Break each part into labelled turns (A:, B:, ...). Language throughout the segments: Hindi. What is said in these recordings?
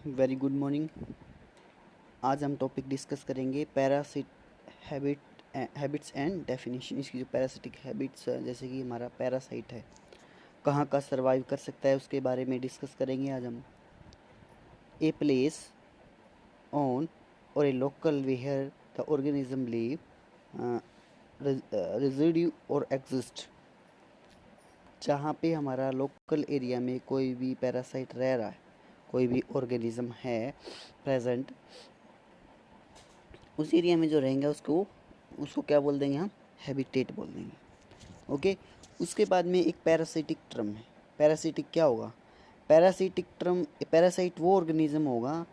A: Very good morning. आज हम टॉपिक डिस्कस करेंगे पैरासिट हैबिट्स एंड डेफिनेशन। इसकी जो पैरासिटिक हैबिट्स है, जैसे कि हमारा पैरासाइट है कहाँ का सर्वाइव कर सकता है, उसके बारे में डिस्कस करेंगे आज हम। ए प्लेस ऑन और a local where the organism live, reside और एग्जिस्ट। जहाँ पे हमारा लोकल एरिया में कोई भी पैरासाइट रह रहा है, कोई भी ऑर्गेनिज्म है प्रेजेंट, उस एरिया में जो रहेंगे उसको क्या बोल देंगे हम? हैबिटेट बोल देंगे। ओके। उसके बाद में एक पैरासिटिक टर्म है। पैरासिटिक क्या होगा? पैरासाइट वो ऑर्गेनिज्म होगा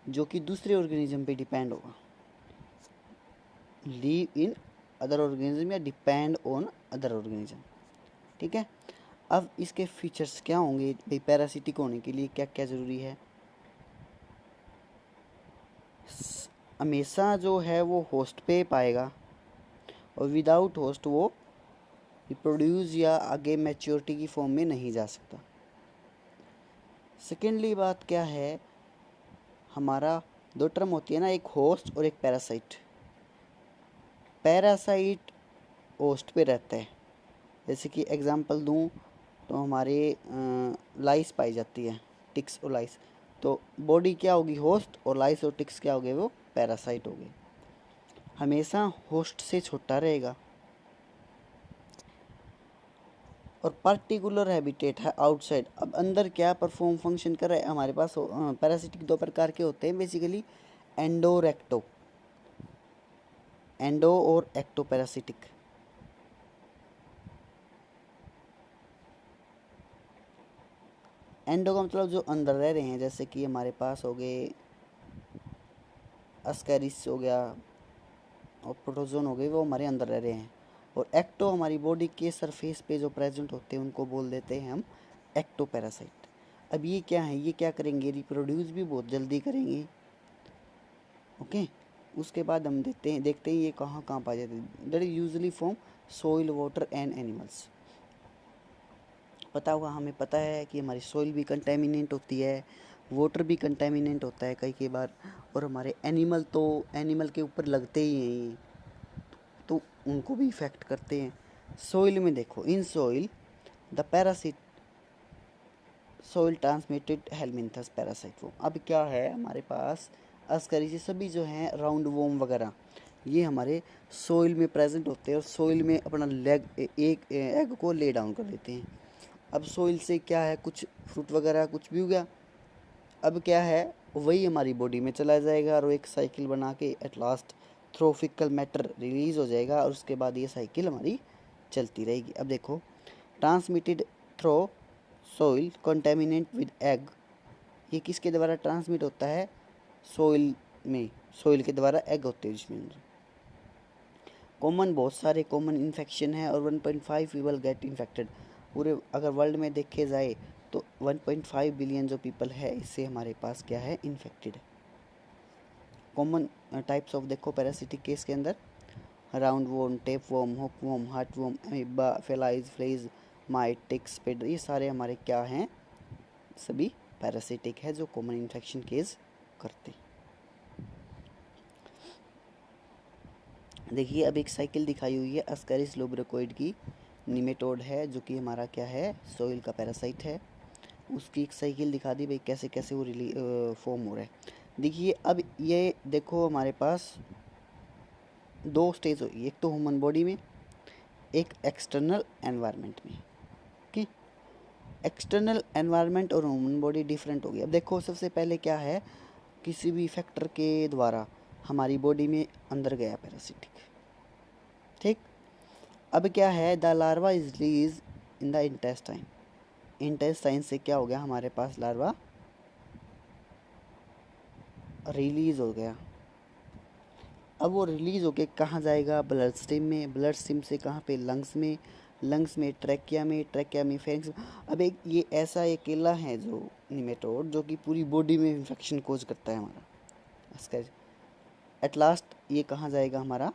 A: जो कि दूसरे ऑर्गेनिज्म पे डिपेंड होगा, लिव इन अदर ऑर्गेनिज्म या डिपेंड ऑन अदर ऑर्गेनिज्म। ठीक है। अब इसके फीचर्स क्या होंगे भाई? पैरासिटिक होने के लिए क्या क्या ज़रूरी है? हमेशा जो है वो होस्ट पे पाएगा और विदाउट होस्ट वो रिप्रोड्यूस या आगे मैच्योरिटी की फॉर्म में नहीं जा सकता। सेकेंडली बात क्या है, हमारा दो टर्म होती है ना, एक होस्ट और एक पैरासाइट। पैरासाइट होस्ट पे रहता है। जैसे कि एग्जांपल दूं तो हमारे लाइस पाई जाती है, टिक्स और लाइस। तो बॉडी क्या होगी? होस्ट, और लाइस और टिक्स क्या हो गए? वो पैरासाइट हो गए। हमेशा होस्ट से छोटा रहेगा और पर्टिकुलर हैबिटेट है आउटसाइड। अब अंदर क्या परफॉर्म फंक्शन कर रहा है हमारे पास? पैरासिटिक दो प्रकार के होते हैं बेसिकली, एंडो और एक्टो। एंडो और एक्टो पैरासिटिक। एंडो का मतलब जो अंदर रह रहे हैं, जैसे कि हमारे पास हो गए अस्कैरिस हो गया और प्रोटोजोन हो गए, वो हमारे अंदर रह रहे हैं। और एक्टो हमारी बॉडी के सरफेस पे जो प्रेजेंट होते हैं उनको बोल देते हैं हम एक्टो पैरासाइट। अब ये क्या है? ये क्या करेंगे? रिप्रोड्यूस भी बहुत जल्दी करेंगे। ओके। उसके बाद हम देखते हैं ये कहाँ कहाँ पाए जाते हैं। That is usually from soil, water and animals. पता होगा, हमें पता है कि हमारी सोइल भी कंटेमिनेंट होती है, वाटर भी कंटेमिनेंट होता है कई बार, और हमारे एनिमल के ऊपर लगते ही हैं, तो उनको भी इफ़ेक्ट करते हैं। सोइल में देखो, in soil the Parachute soil transmitted helminths parasite वो। अब क्या है हमारे पास? अस्करिसी सभी जो हैं राउंड वॉर्म वगैरह, ये हमारे सोइल में प्रेजेंट होते हैं और सोइल में अपना एक एग को ले डाउन कर देते हैं। अब सोइल से क्या है, कुछ फ्रूट वगैरह कुछ भी हो गया, अब क्या है, वही हमारी बॉडी में चला जाएगा और एक साइकिल बना के at last through fecal matter release हो जाएगा और उसके बाद ये साइकिल हमारी चलती रहेगी। अब देखो, transmitted through soil contaminant with egg, ये किसके द्वारा ट्रांसमिट होता है? सोइल में, सोइल के द्वारा एग होते हैं जिसमें। कॉमन, बहुत सारे कॉमन इन्फेक्शन है और 1.5 पीपल गेट इन्फेक्टेड। पूरे अगर वर्ल्ड में देखे जाए तो 1.5 बिलियन जो पीपल है, इससे हमारे पास क्या है? इन्फेक्टेड है। कॉमन टाइप्स ऑफ देखो पैरासिटिक केस के अंदर, round worm, tape worm, hook worm, heart worm, amoeba, flies, fleas, mite, ticks, spider, ये सारे हमारे क्या हैं? सभी पैरासिटिक है जो कॉमन इन्फेक्शन केस करते। देखिए, अब एक साइकिल दिखाई हुई है अस्करिस लुब्रिकोइड की, निमेटोड है जो कि हमारा क्या है? सोइल का पैरासाइट है। उसकी एक साइकिल दिखा दी भाई, कैसे कैसे वो फॉर्म हो रहा है। देखिए, अब ये देखो हमारे पास दो स्टेज होगी, एक तो ह्यूमन बॉडी में, एक एक्सटर्नल एनवायरनमेंट में। कि एक्सटर्नल एनवायरनमेंट और ह्यूमन बॉडी डिफरेंट होगी। अब देखो, सबसे पहले क्या है, किसी भी फैक्टर के द्वारा हमारी बॉडी में अंदर गया पैरासिटिक। ठीक। अब क्या है? The larva is release in the intestine. Intestine से क्या हो गया? हमारे पास लार्वा रिलीज हो गया। अब वो रिलीज होके कहाँ जाएगा? ब्लड स्ट्रीम में। ब्लड स्ट्रीम से कहाँ पे? लंग्स में। लंग्स में ट्रैकिया में, ट्रैकिया में फेरिंक्स में। अब एक ये ऐसा अकेला है जो निमेटोड, जो कि पूरी बॉडी में इन्फेक्शन कोज करता है हमारा। इसका एट लास्ट ये कहाँ जाएगा? हमारा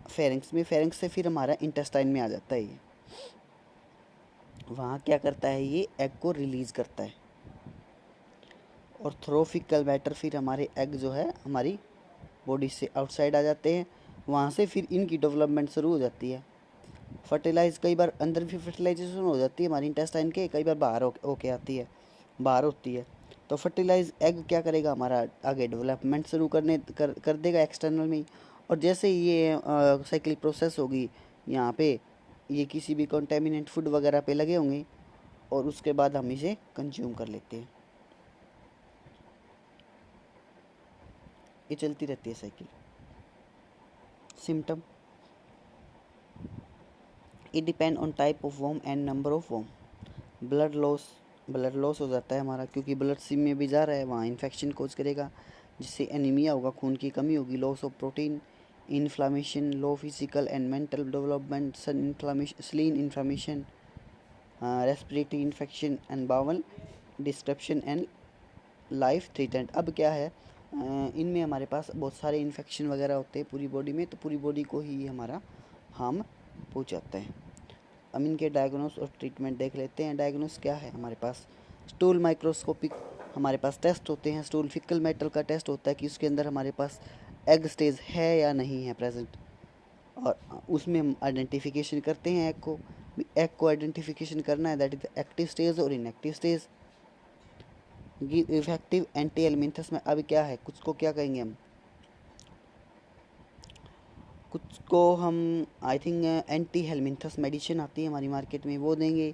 A: फेरिंक्स में। फेरिंक्स से फिर हमारा इंटेस्टाइन में आ जाता है। ये वहाँ क्या करता है? ये एग को रिलीज करता है। और थ्रो फीकल मैटर फिर हमारे एग जो है हमारी बॉडी से आउटसाइड आ जाते हैं, वहाँ से फिर इनकी डेवलपमेंट शुरू हो जाती है। फर्टिलाइज कई बार अंदर भी फर्टिलाइजेशन हो जाती है हमारी इंटेस्टाइन के, कई बार बाहर होके आती है, बाहर होती है। तो फर्टिलाइज एग क्या करेगा, हमारा आगे डेवलपमेंट शुरू कर देगा एक्सटर्नल में ही। और जैसे ही ये साइकिल प्रोसेस होगी यहाँ पे, ये किसी भी कॉन्टेमिनेंट फूड वगैरह पे लगे होंगे और उसके बाद हम इसे कंज्यूम कर लेते हैं। ये चलती रहती है cycle. Symptom, it depend on type of worm and number of worm. Blood loss हो जाता है हमारा, क्योंकि ब्लड सिम में भी जा रहा है, वहाँ इन्फेक्शन कोज करेगा, जिससे एनीमिया होगा, खून की कमी होगी, loss of protein, inflammation, low physical and mental development, spleen inflammation, respiratory infection and bowel disruption and life threatened. अब क्या है, इनमें हमारे पास बहुत सारे इन्फेक्शन वगैरह होते हैं पूरी बॉडी में, तो पूरी बॉडी को ही हमारा हार्म पहुँचाता है। हम इनके डायग्नोस और ट्रीटमेंट देख लेते हैं। डायग्नोस क्या है हमारे पास, स्टूल माइक्रोस्कोपिक हमारे पास टेस्ट होते हैं। स्टूल फिकल मेटल का टेस्ट होता है कि उसके अंदर हमारे पास एग स्टेज है या नहीं है प्रेजेंट, और उसमें हम आइडेंटिफिकेशन करते हैं एग को आइडेंटिफिकेशन करना है, दैट इज एक्टिव स्टेज और inactive stage. Effective anti helminths में अब क्या है, कुछ को क्या कहेंगे हम, कुछ को हम I think anti helminths medicine आती है हमारी मार्केट में, वो देंगे।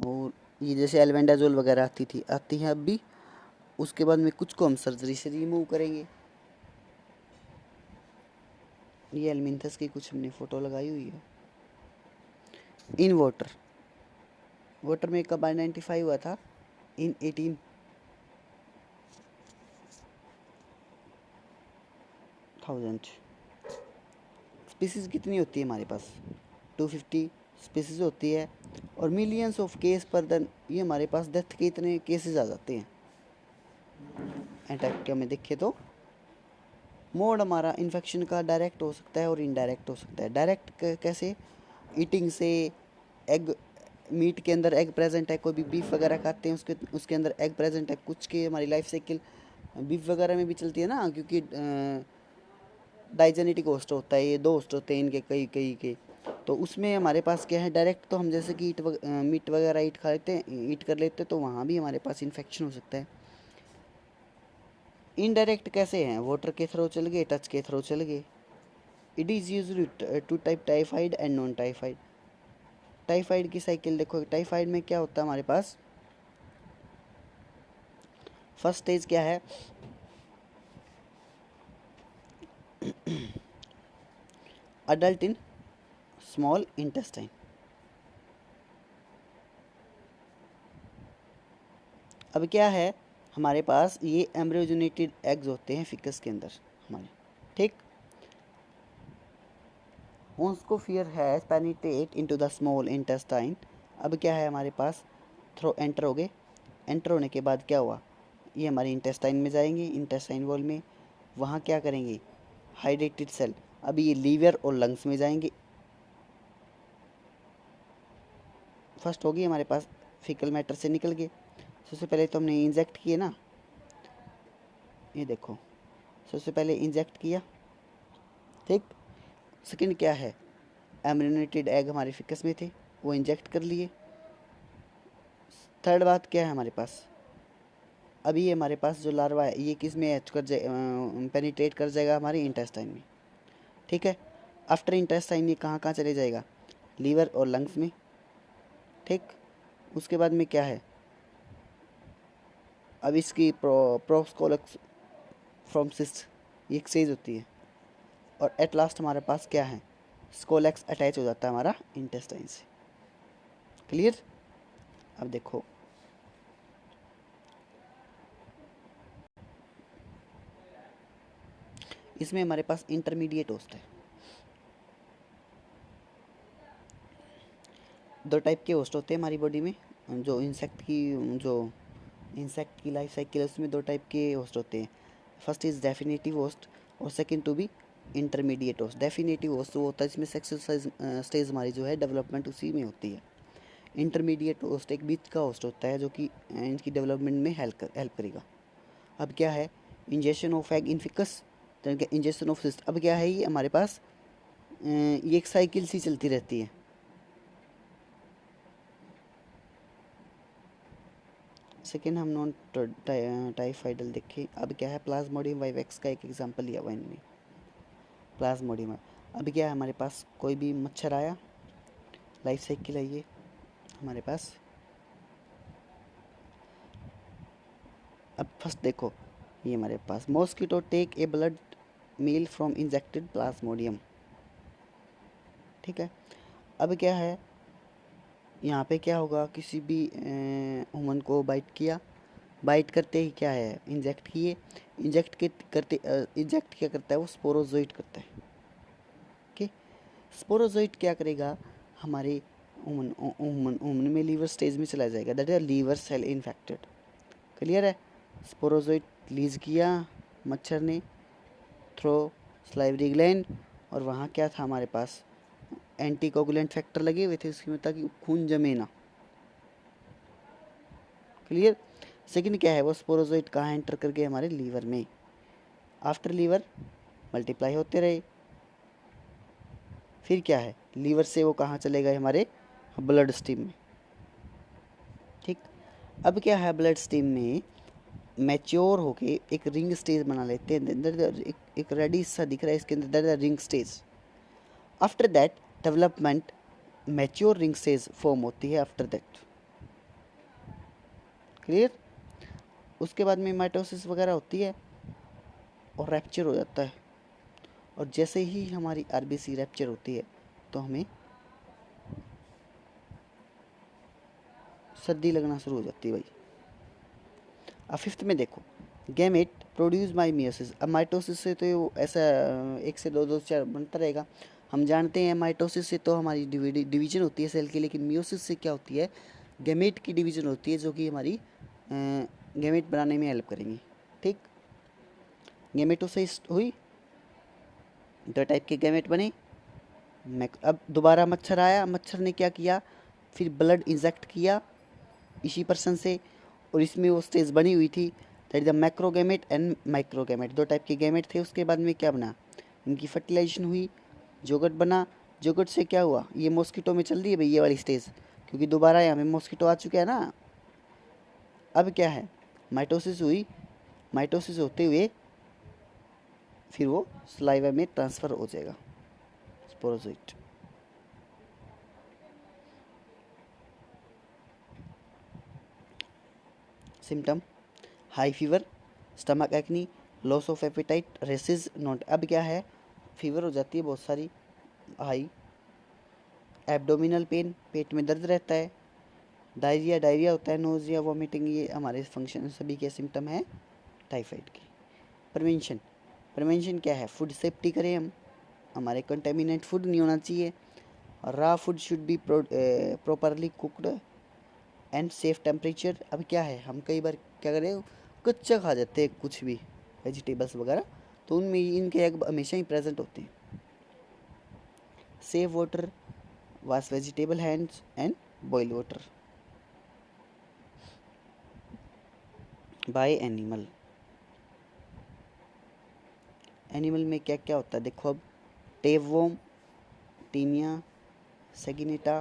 A: और ये जैसे एल्बेंडाजोल वगैरह आती है अब भी। उसके बाद में कुछ को हम सर्जरी से रिमूव करेंगे। ये हेलमिंथस की कुछ हमने फ़ोटो लगाई हुई है। इन वाटर में कब आइडेंटिफाई हुआ था, इन 18,000। स्पीसीज़ कितनी होती है हमारे पास, 250 स्पीसीज़ होती है, और मिलियंस ऑफ केस पर दिन ये हमारे पास डेथ के इतने केसेस आ जाते हैं। एंटार्क्टिका में देखें तो मोड हमारा इन्फेक्शन का डायरेक्ट हो सकता है और इनडायरेक्ट हो सकता है। डायरेक्ट कैसे, ईटिंग से, एग मीट के अंदर एग प्रेजेंट है, कोई भी बीफ वगैरह खाते हैं उसके अंदर एग प्रेजेंट है। कुछ की हमारी लाइफ साइकिल बीफ वगैरह में भी चलती है ना, क्योंकि डाइजेनेटिक होस्ट होता है, ये दो होस्ट होते हैं इनके कई कई के। तो उसमें हमारे पास क्या है, डायरेक्ट तो हम जैसे कि मीट वगैरह ईट कर लेते हैं, तो वहाँ भी हमारे पास इन्फेक्शन हो सकता है। इनडायरेक्ट कैसे हैं, वाटर के थ्रू चल गए, टच के थ्रू चल गए। It is usually two type, typhoid and non typhoid. Typhoid की साइकिल देखो, टाइफाइड में क्या होता है हमारे पास, फर्स्ट स्टेज क्या है, अडल्ट इन स्मॉल इंटेस्टाइन। अब क्या है हमारे पास, ये एम्ब्रियोजेनेटेड एग्स होते हैं फिकस के अंदर हमारे, ठीक। उसको fear has penetrate into the small intestine. अब क्या है हमारे पास, थ्रो एंटर हो गए, एंटर होने के बाद क्या हुआ, ये हमारे इंटेस्टाइन में जाएंगे, इंटेस्टाइन वॉल में, वहाँ क्या करेंगे, हाइड्रेटेड सेल। अभी ये लीवर और लंग्स में जाएंगे। फर्स्ट होगी हमारे पास फीकल मैटर से निकल के, सबसे पहले तो हमने इंजेक्ट किए ना, ये देखो, सबसे पहले इंजेक्ट किया, ठीक। सेकंड क्या है, एम्ब्रियोनेटेड एग हमारे फिकस में थे, वो इंजेक्ट कर लिए। थर्ड बात क्या है हमारे पास, अभी ये हमारे पास जो लार्वा है ये किस में एच कर पेनिट्रेट कर जाएगा, हमारे इंटेस्टाइन में, ठीक है। आफ्टर इंटेस्टाइन ये कहाँ कहाँ चले जाएगा, लीवर और लंग्स में, ठीक। उसके बाद में क्या है, अब इसकी प्रोस्कोलक्स फ्रॉम सिस्ट ये एक्सचेंज होती है, और एट लास्ट हमारे पास क्या है, स्कोलेक्स अटैच हो जाता है हमारा इंटेस्टाइन से। क्लियर। अब देखो, इसमें हमारे पास इंटरमीडिएट होस्ट है। दो टाइप के होस्ट होते हैं हमारी बॉडी में, जो इंसेक्ट की लाइफ साइकिल है उसमें दो टाइप के होस्ट होते हैं। फर्स्ट इज़ डेफिनेटिव होस्ट, और second to be intermediate host. Definitive host वो होता है जिसमें सेक्सुअल स्टेज हमारी जो है डेवलपमेंट उसी में होती है। इंटरमीडिएट होस्ट एक बीच का होस्ट होता है जो कि इनकी डेवलपमेंट में हेल्प करेगा। अब क्या है, injection of egg in ficus, injection of cyst. अब क्या है, ये हमारे पास ये एक साइकिल सी चलती रहती है। सेकेंड हम नॉन टाइफाइडल देखें। अब क्या है, प्लाज्मोडियम वाइवेक्स का एक एग्जांपल लिया हुआ इनमें, प्लाज्मोडियम। अब क्या है, हमारे पास कोई भी मच्छर आया, लाइफ साइकिल है ये हमारे पास। अब फर्स्ट देखो, ये हमारे पास mosquito take a blood meal from injected plasmodium, ठीक है। अब क्या है, यहाँ पे क्या होगा, किसी भी ह्यूमन को बाइट किया, बाइट करते ही क्या है, इंजेक्ट किए, इंजेक्ट के करते इंजेक्ट क्या करता है वो, स्पोरोजोइट करता है। ओके, स्पोरोजोइट क्या करेगा, हमारे ह्यूमन में लीवर स्टेज में चला जाएगा, that is liver cell infected. Clear है, स्पोरोजोइट रिलीज किया मच्छर ने थ्रो सलाइवरी ग्लैंड, और वहाँ क्या था हमारे पास, एंटीकोगुलेंट फैक्टर लगे हुए थे उसमें ताकि खून जमे ना। क्लियर। सेकंड क्या है, वो स्पोरोजोइट कहाँ एंटर कर गए, हमारे लीवर में। आफ्टर लीवर मल्टीप्लाई होते रहे, फिर क्या है, लीवर से वो कहाँ चले गए, हमारे ब्लड स्ट्रीम में। ठीक, अब क्या है, ब्लड स्ट्रीम में मैच्योर होके एक रिंग स्टेज बना लेते हैं, एक रेडी सा दिख रहा है इसके अंदर, ring stage. After that development mature ring stage form होती है आफ्टर दैट। क्लियर। उसके बाद में माइटोसिस वगैरह होती है और रैप्चर हो जाता है, और जैसे ही हमारी आरबीसी रैप्चर होती है तो हमें सर्दी लगना शुरू हो जाती है भाई। अब फिफ्थ में देखो, गैमेट प्रोड्यूस बाय मियोसिस। अब माइटोसिस से तो ऐसा एक से दो चार बनता रहेगा, हम जानते हैं। माइटोसिस से तो हमारी डिवीजन होती है सेल की, लेकिन मियोसिस से क्या होती है, गैमेट की डिवीजन होती है, जो कि हमारी गैमेट बनाने में हेल्प करेंगी। ठीक, गैमेटोसिस हुई, दो टाइप के गैमेट बने। अब दोबारा मच्छर आया, मच्छर ने क्या किया, फिर ब्लड इंजेक्ट किया इसी पर्सन से, और इसमें वो स्टेज बनी हुई थी, दैट इज द मैक्रोगैमेट एंड माइक्रोगैमेट। दो टाइप के गैमेट थे। उसके बाद में क्या बना, इनकी फर्टिलाइजेशन हुई, जोगट बना। जोगट से क्या हुआ, ये मॉस्किटो में चल रही है भाई ये वाली स्टेज, क्योंकि दोबारा यहाँ में मॉस्किटो आ चुका है ना। अब क्या है, माइटोसिस हुई, माइटोसिस होते हुए फिर वो सलाइवा में ट्रांसफ़र हो जाएगा sporozoite. Symptom, high fever, stomach एक्नी, loss of appetite, rashes not. अब क्या है, फीवर हो जाती है बहुत सारी, हाई, एब्डोमिनल पेन, पेट में दर्द रहता है, डायरिया, डायरिया होता है, नोजिया, वॉमिटिंग, ये हमारे फंक्शन सभी के सिम्टम हैं टाइफाइड के। प्रिवेंशन, प्रिवेंशन क्या है, फूड सेफ्टी करें हम, हमारे कंटेमिनेंट फूड नहीं होना चाहिए, रा food should be properly cooked and safe temperature. अब क्या है, हम कई बार क्या करें, कच्चा खा जाते हैं कुछ भी वेजिटेबल्स वगैरह, तो उनमें इनके एग हमेशा ही प्रेजेंट होते हैं। Save water, wash vegetable hands and boil water by animal. Animal में क्या क्या होता है देखो, अब tapeworm, Taenia, saginata,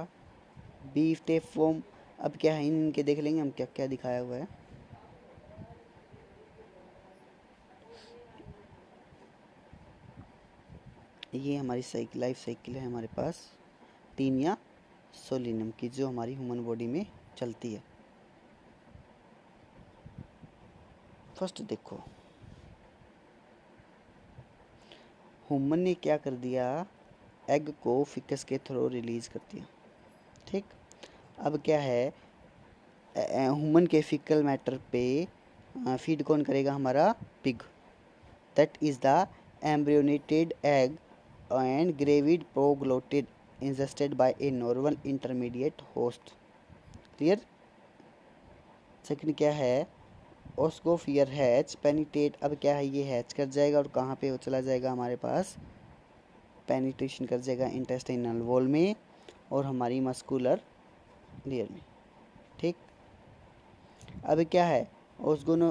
A: beef tapeworm. अब क्या है, इनके देख लेंगे हम क्या क्या दिखाया हुआ है। ये हमारी साइकिल, लाइफ साइकिल है हमारे पास टीनिया सोलिनम की, जो हमारी ह्यूमन बॉडी में चलती है। फर्स्ट देखो, ह्यूमन ने क्या कर दिया, एग को फिकस के थ्रू रिलीज कर दिया। ठीक, अब क्या है, ह्यूमन के फीकल मैटर पे फीड कौन करेगा, हमारा pig, that is the embryonated egg and gravid proglottid ingested by a normal intermediate host। Clear. Second क्या है, ओस्कोफियर हैच पेनिटेट। अब क्या है, ये हैच कर जाएगा और कहाँ पे वो चला जाएगा, हमारे पास पेनिट्रेशन कर जाएगा इंटेस्टाइनल वॉल में और हमारी मस्कुलर लेयर में। ठीक, अब क्या है, ओस्गोनो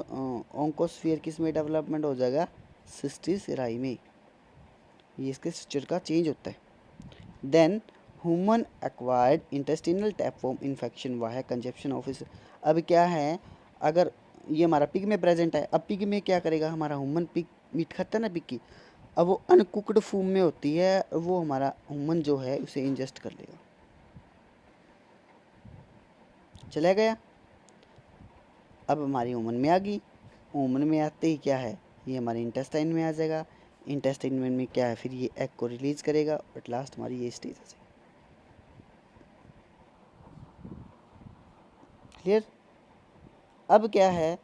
A: ओंकोस्फीयर किस में डेवलपमेंट हो जाएगा, सिस्टिस में। ये इसके स्ट्रक्चर का चेंज होता है। Then human acquired intestinal tapeworm infection, वह है कंजप्शन ऑफ। अब क्या है, अगर ये हमारा पिग में प्रेजेंट है, अब पिग में क्या करेगा, हमारा ह्यूमन पिग मीट खाता है ना पिग की, अब वो अनकुक्ड फॉर्म में होती है, वो हमारा ह्यूमन जो है उसे इंजेस्ट कर लेगा। चला गया। अब हमारी ह्यूमन में आ गई, ह्यूमन में आते ही क्या है, ये हमारे इंटेस्टाइन में आ जाएगा, इंटेस्टाइन में क्या है, फिर ये एग को रिलीज करेगा, और लास्ट हमारी ये स्टेज है। क्लियर। अब क्या है,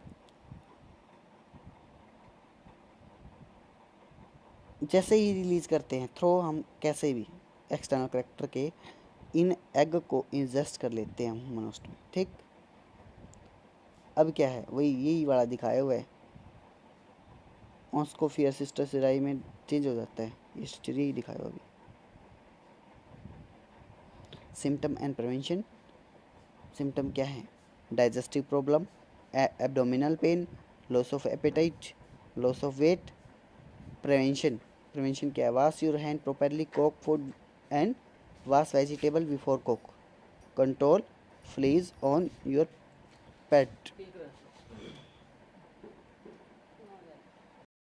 A: जैसे ही रिलीज करते हैं थ्रो, हम कैसे भी एक्सटर्नल करेक्टर के इन एग को इंजेस्ट कर लेते हैं ह्यूमन में, ठीक। अब क्या है, वही यही वाला दिखाया हुआ है, ऑस्कोफियर सिस्टर सिराई में चेंज हो जाता है, ये स्टोरी यही दिखाया हुआ अभी। Symptom and prevention. सिम्टम क्या है, digestive problem, abdominal pain, loss of appetite, loss of weight. Prevention, prevention क्या है, wash your hand properly, cook food and wash vegetable before cook, control fleas on your pet.